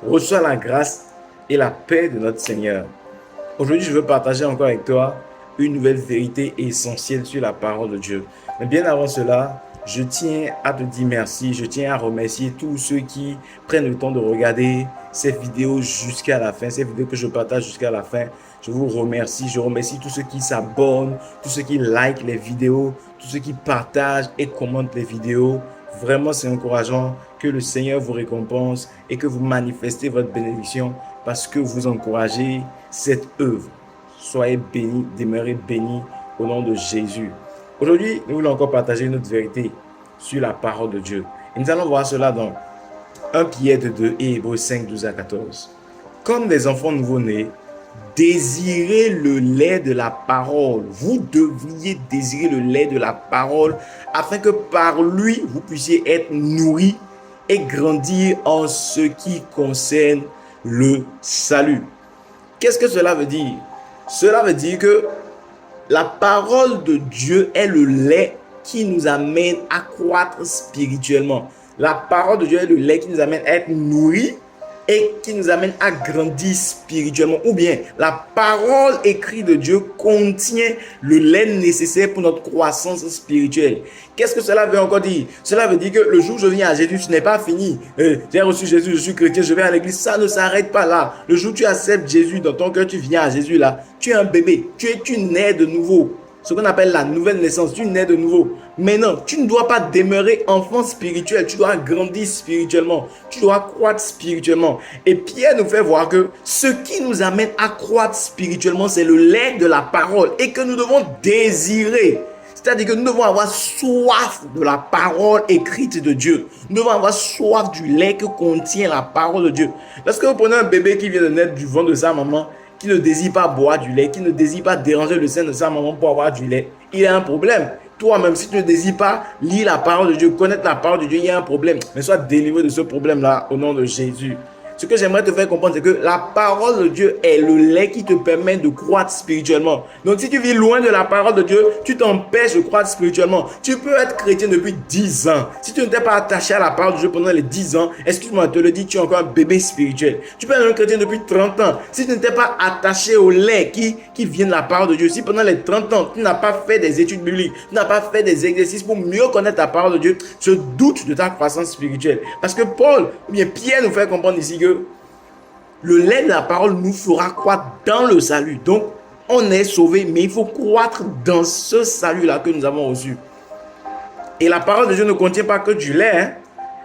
Reçois la grâce et la paix de notre Seigneur. Aujourd'hui, je veux partager encore avec toi une nouvelle vérité essentielle sur la parole de Dieu. Mais bien avant cela, je tiens à te dire merci. Je tiens à remercier tous ceux qui prennent le temps de regarder ces vidéos jusqu'à la fin, ces vidéos que je partage jusqu'à la fin. Je vous remercie. Je remercie tous ceux qui s'abonnent, tous ceux qui likent les vidéos, tous ceux qui partagent et commentent les vidéos. Vraiment, c'est encourageant. Que le Seigneur vous récompense et que vous manifestez votre bénédiction parce que vous encouragez cette œuvre. Soyez bénis, demeurez bénis au nom de Jésus. Aujourd'hui, nous voulons encore partager une autre vérité sur la parole de Dieu. Et nous allons voir cela dans 1 Pierre 2 et Hébreux 5, 12 à 14. Comme des enfants nouveau-nés, désirez le lait de la parole. Vous devriez désirer le lait de la parole afin que par lui, vous puissiez être nourris et grandir en ce qui concerne le salut. Qu'est-ce que cela veut dire? Cela veut dire que la parole de Dieu est le lait qui nous amène à croître spirituellement. La parole de Dieu est le lait qui nous amène à être nourris et qui nous amène à grandir spirituellement. Ou bien, la parole écrite de Dieu contient le lait nécessaire pour notre croissance spirituelle. Qu'est-ce que cela veut encore dire? Cela veut dire que le jour où je viens à Jésus, ce n'est pas fini. J'ai reçu Jésus, je suis chrétien, je vais à l'église. Ça ne s'arrête pas là. Le jour où tu acceptes Jésus dans ton cœur, tu viens à Jésus là. Tu es un bébé, tu nais de nouveau. Ce qu'on appelle la nouvelle naissance, tu nais de nouveau. Maintenant, tu ne dois pas demeurer enfant spirituel, tu dois grandir spirituellement, tu dois croître spirituellement. Et Pierre nous fait voir que ce qui nous amène à croître spirituellement, c'est le lait de la parole et que nous devons désirer. C'est-à-dire que nous devons avoir soif de la parole écrite de Dieu. Nous devons avoir soif du lait que contient la parole de Dieu. Lorsque vous prenez un bébé qui vient de naître du ventre de sa maman, qui ne désire pas boire du lait, qui ne désire pas déranger le sein de sa maman pour avoir du lait, il a un problème. Toi-même, si tu ne désires pas lire la parole de Dieu, connaître la parole de Dieu, il y a un problème. Mais sois délivré de ce problème-là au nom de Jésus. Ce que j'aimerais te faire comprendre, c'est que la parole de Dieu est le lait qui te permet de croître spirituellement. Donc, si tu vis loin de la parole de Dieu, tu t'empêches de croître spirituellement. Tu peux être chrétien depuis 10 ans. Si tu ne t'es pas attaché à la parole de Dieu pendant les 10 ans, excuse-moi, te le dis, tu es encore un bébé spirituel. Tu peux être un chrétien depuis 30 ans. Si tu ne t'es pas attaché au lait qui vient de la parole de Dieu, si pendant les 30 ans, tu n'as pas fait des études bibliques, tu n'as pas fait des exercices pour mieux connaître la parole de Dieu, je doute de ta croissance spirituelle. Parce que Paul, ou bien Pierre nous fait comprendre ici que le lait de la parole nous fera croître dans le salut. Donc, on est sauvé, mais il faut croître dans ce salut-là que nous avons reçu. Et la parole de Dieu ne contient pas que du lait, hein,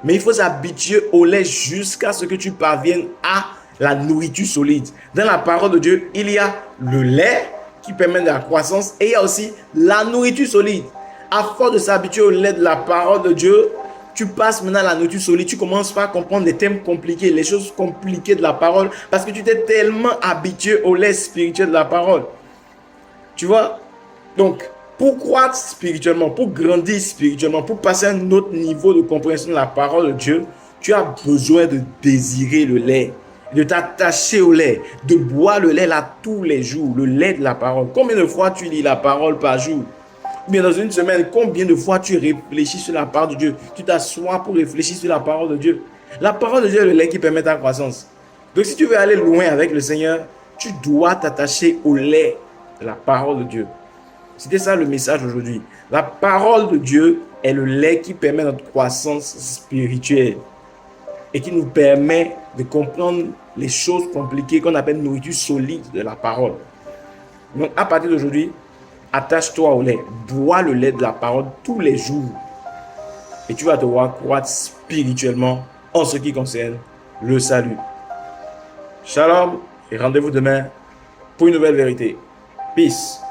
mais il faut s'habituer au lait jusqu'à ce que tu parviennes à la nourriture solide. Dans la parole de Dieu, il y a le lait qui permet de la croissance et il y a aussi la nourriture solide. À force de s'habituer au lait de la parole de Dieu, tu passes maintenant à la nourriture solide, tu commences pas à comprendre les thèmes compliqués, les choses compliquées de la parole, parce que tu t'es tellement habitué au lait spirituel de la parole. Tu vois? Donc, pour croître spirituellement, pour grandir spirituellement, pour passer à un autre niveau de compréhension de la parole de Dieu, tu as besoin de désirer le lait, de t'attacher au lait, de boire le lait là tous les jours, le lait de la parole. Combien de fois tu lis la parole par jour? Ou bien dans une semaine, combien de fois tu réfléchis sur la parole de Dieu? Tu t'assois pour réfléchir sur la parole de Dieu. La parole de Dieu est le lait qui permet ta croissance. Donc si tu veux aller loin avec le Seigneur, tu dois t'attacher au lait de la parole de Dieu. C'était ça le message aujourd'hui. La parole de Dieu est le lait qui permet notre croissance spirituelle et qui nous permet de comprendre les choses compliquées qu'on appelle nourriture solide de la parole. Donc à partir d'aujourd'hui, attache-toi au lait, bois le lait de la parole tous les jours et tu vas te voir croître spirituellement en ce qui concerne le salut. Shalom et rendez-vous demain pour une nouvelle vérité. Peace.